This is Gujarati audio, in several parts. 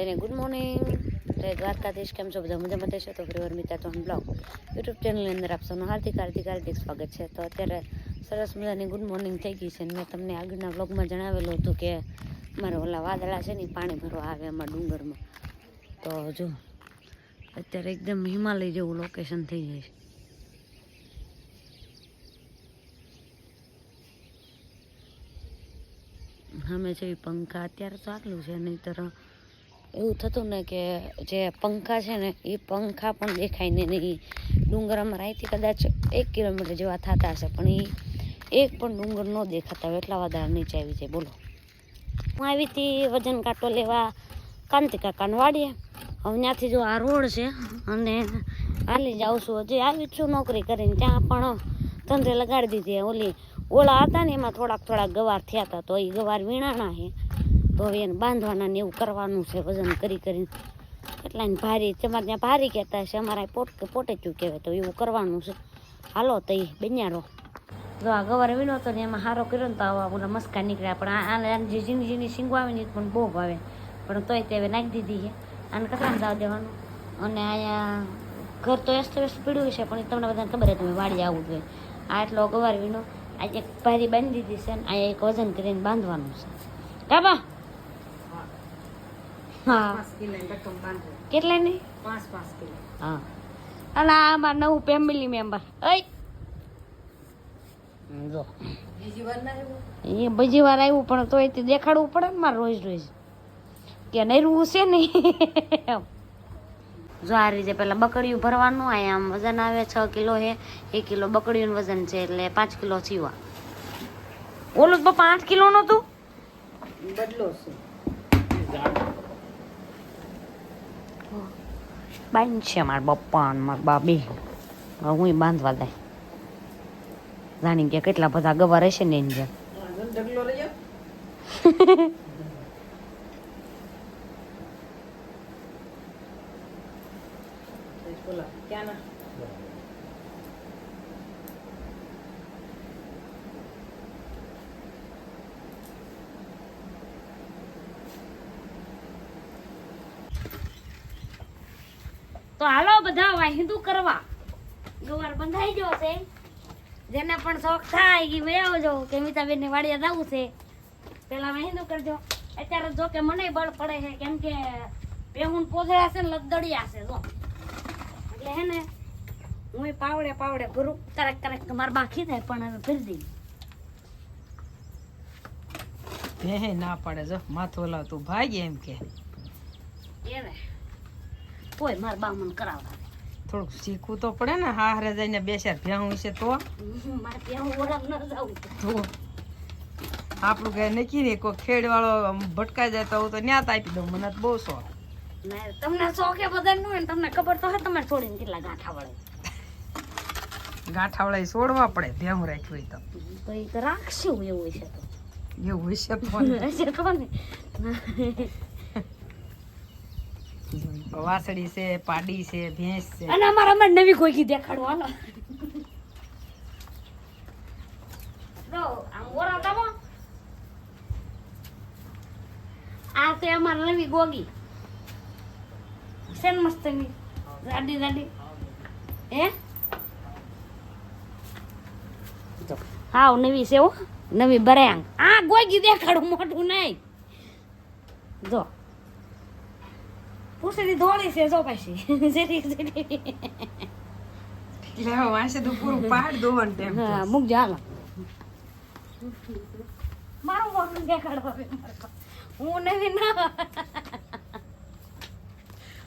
બધાને ગુડ મોર્નિંગ. જય દ્વારકાધીશ. કેમ છો બધા? મજામાં થશે તો ફરી મિતા ચૌહાણ બ્લોગ યુટ્યુબ ચેનલની અંદર આપ સૌનું હાર્દિક સ્વાગત છે. તો અત્યારે સરસ મજાની ગુડ મોર્નિંગ થઈ ગઈ છે. મેં તમને આગળના બ્લોગમાં જણાવેલું હતું કે મારા ઓલા વાદળા છે ને પાણી ભરવા આવે અમારા ડુંગરમાં. તો જો અત્યારે એકદમ હિમાલય જેવું લોકેશન થઈ જાય છે. અમે છે પંખા અત્યારે તો આટલું છે, નહીંતર એવું થતું ને કે જે પંખા છે ને એ પંખા પણ દેખાય ને નહીં. ડુંગર અમારા અહીંથી કદાચ 1 કિલોમીટર જેવા થતા હશે, પણ એ એક પણ ડુંગર ન દેખાતા હોય એટલા વાદળા નીચે આવી જાય. બોલો, હું આવી હતી વજન કાંટો લેવા કાંતિ કાકાને વાડીએ. હવે ત્યાંથી જો આ રોડ છે અને હાલી જાઉં છું. હજી આવી જ છું નોકરી કરીને. ત્યાં પણ ધંધે લગાડી દીધી. ઓલા હતા ને એમાં થોડાક ગવાર થયા હતા, તો એ ગવાર વીણાણા છે. તો હવે એને બાંધવાના ને એવું કરવાનું છે, વજન કરીને. એટલાને ભારી તમારે ત્યાં ભારી કહેતા હશે, અમારા પોટેચું કહેવાય. તો એવું કરવાનું છે. હાલો તો એ બેન્યારો જો આ ગવાર વીણો હતો ને એમાં સારો કર્યો ને તો આવા બધા મસ્કા નીકળ્યા. પણ આને જે ઝીણી સિંગો આવે ને પણ બહુ ભાવે, પણ તોય તે હવે નાખી દીધી છે. આને કેટલામાં દાવ દેવાનું. અને અહીંયા ઘર તો વ્યસ્ત પીડ્યું છે, પણ તમને બધાને ખબર છે તમે વાડી આવવું જોઈએ. આ એટલો ગવાર વીણો આજે એક ભારી બાંધી દીધી છે ને અહીંયા એક વજન કરીને બાંધવાનું છે. કાબા હા કેટલા નહીં 5 કિલો. હા, અને આ અમાર નવું ફેમિલી મેમ્બર. જો બીજી વાર આવ્યું, પણ તોય તે દેખાડવું પડે ને મારે રોજ કે નૈરું છે નહીં. જો આ રીતે પેલા બકડીયું ભરવાનું. અહીંયા આમ વજન આવે 6 કિલો છે. 1 કિલો બકડીયું વજન છે એટલે 5 કિલો સીવા. ઓલું પપ્પા 8 કિલો નો તું બદલો છે. બાંધ છે મારા પપ્પા ને મારા બાબી. હું બાંધવા દે જાણી ગયા કેટલા બધા ગવાર હશે ને એની જેમ. તો હાલો બધા વાહિંદુ કરવા. ગવાર બંધાઈ ગયો છે. જેને પણ શોખ થાય એ વે આવજો કે મિતાબેન ની વાડીએ જવું છે. પેલા વાહિંદુ કરજો. અત્યારે જો કે મને બળ પડે છે, કેમ કે બેહુન પોજળા છે ને લદડિયા છે. જો એટલે હે ને હું પાવડે ભરું. ક્યારેક મારે બાકી થાય પણ હવે ભરી દઈ. હે ના પાડે જો માથું હલાવ તું ભાઈ એમ કે એને કોઈ માર બા મને કરાવતા થોડુંક શીખવું તો પડે ને. હારે જઈને 2 ચાર ભ્યાવું છે તો મારે ત્યાં ઓરામ ન જાવું. તો આપણું કઈ નક્કી નહીં. કોઈ ખેડ વાળો ભટકાઈ જાય તો હું તો ન્યાત આપી દઉં. મને તો બહુ શોખ. તમને શોખ એ બધા ન હોય ને તમને ખબર તો હે તમારે છોડીને કેટલા ગાંઠા વળે. ગાંઠા વળે છોડવા પડે. ભ્યાવું રાખ્યું હોય તો એ તો રાખશું એવું છે. તો એવું હશે હશે ને. વાસળી છે, પાડી છે, ભેંસ છે. અને અમારા નવી કોઈ દેખાડો હાલો. જો આમ ઓરા દમો. આ તે અમાર નવી ગોગી સેન મસ્તની રાડી હે. હાવ નવી છે હો, નવી બરાંગ. આ ગોગી દેખાડું મોટું નહીં. જો પૂછડી ધોળી છે. જો પાછી જેરી લેવો વાંસે તો પૂરું પહાડ દોવાનું ટાઈમ. હા મૂકજો હાલો. મારું મોટું દેખાડો. હું નવી ના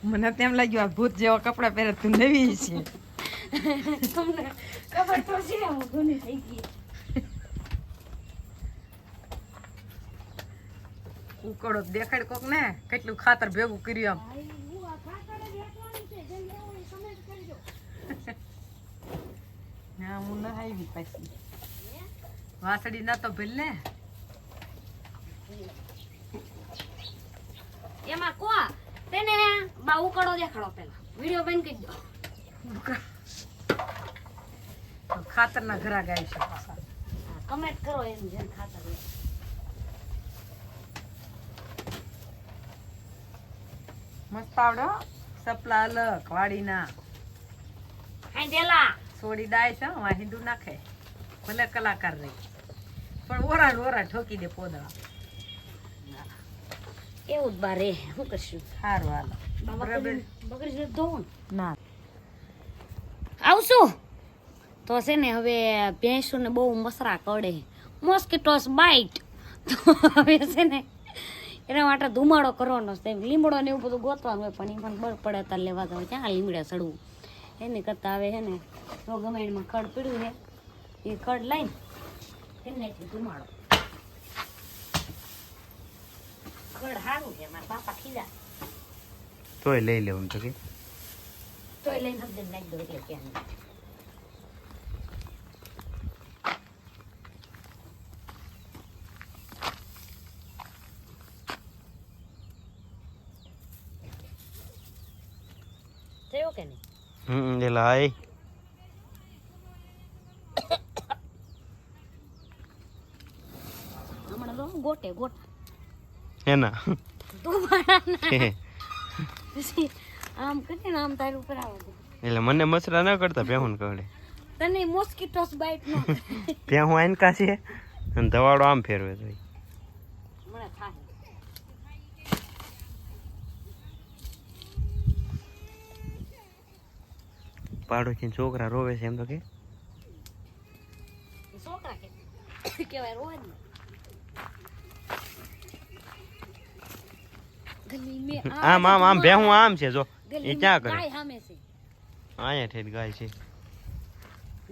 મને તેમ લાગ્યું આ ભૂત જેવા કપડા પહેરે તું નવી છે. તમને ખબર તો છે હું ઘણી થઈ ગઈ. ઉકળો દેખાડ કોક ને કેટલું ખાતર ભેગું કર્યું આમ. ના હું ના આવી પાછી વાસળી ના તો ભેલ ને એમાં કો તેને બા ઉકળો દેખાડો. પેલા વિડિયો બંધ કરી દો. ખાતર ના ઘરા ગાય છે. કમેન્ટ કરો એમ જેમ ખાતર. મસ્ત આવડે હો. સપલા અલગ વાડીના હાઈ દેલા સોડી ડાય છે હો, હિન્દુ નાખે ભલે કલાકાર રહી પણ ઓરા ઓરા ઠોકી દે પોદળા. એવું જ બારે શું કરશું સારું હાલો. બકરી બકરી ધોવું ના આવશું તો છે ને હવે ભેંસોને બહુ મસરા કડે મોસ્કીટોસ બાઇટ તો હવે છે ને એના માટે ધુમાડો કરવાનો છે લીમડો ને એવું બધું ગોતવાનું હોય પણ એ પણ બળ પડે તાર લેવા તો ક્યાં લીમડા ચડવું એની કરતાં હવે છે ને તો ગમે એમાં ખડ પીડ્યું છે એ ખડ લઈને એને ધુમાડો ખડ સારું છે મારા બાપા ખીજા તોય લઈ લેવું તો કે તોય લઈને હબદન નાખી દો એટલે ક્યાં નહીં. થયો કે નહીં એલા આય હમણાં તો ગોટે ગોટા એના ધુમાડા પછી આમ કરીને આમ તારી ઉપર આવે એટલે મને મસરા ના કરતા પેહુન કવડે તને મોસ્કીટોસ બાઇટ નો પેહું આનકા છે અને દવાડો આમ ફેરવે તો મને થાય પાડોશી છોકરા રોવે છે એમ તો કે છોકરા કે કેવાય રોજ ને ગલી મે આમ આમ આમ ભેહું આમ છે જો એ ક્યાં કરે ગાય સામે છે અહીંયા ઠેઠ ગાય છે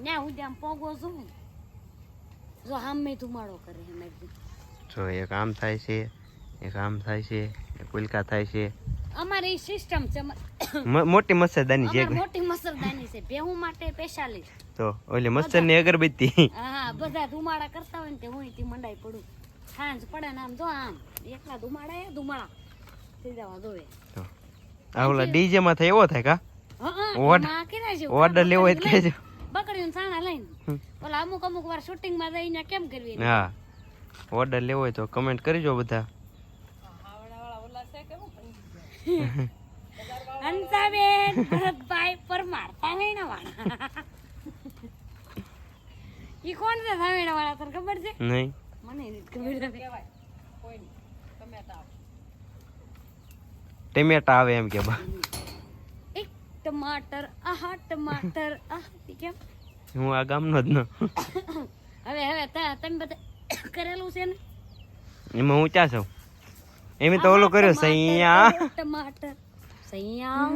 ન્યા હું આમ પોગો છું જો સામે ધુમાડો કરે એમ એકદમ જો એક આમ થાય છે એક આમ થાય છે એક ઉલકા થાય છે અમારી સિસ્ટમ છે મોટી મચ્છરદાની છે અમારી મોટી મસરદાની છે ભેહું માટે સ્પેશિયલી તો ઓલી મચ્છરની અગરબત્તી હા બધા ધુમાડા કરતા હોય ને તે હું થી મંડાઈ પડું સાંજ પડે ને આમ જો આમ એકલા ધુમાડા થઈ જવા દોવે આ ઓલા ડીજે માં થાય એવો થાય કા ઓર્ડર લેવો હોય તો કહેજો બકડીને સાણા લઈને ઓલા અમુક વાર શૂટિંગ માં જઈને કેમ કરવી હા ઓર્ડર લેવો હોય તો કમેન્ટ કરજો બધા હંસાબેન ભરતભાઈ પરમાર સાવેણા વાળા ઈ કોણ છે સાવેણા વાળા તને ખબર છે નહીં મને નથી ખબર ટમેટા આવે એમ કે બા એક ટમાટર ટમાટર કેમ હું આ ગામનો જ ન હવે તમે બધા કરેલું છે ને એમાં હું ચા છું એમ તો ઓલો કર્યો સૈયા ટમાટર સૈયા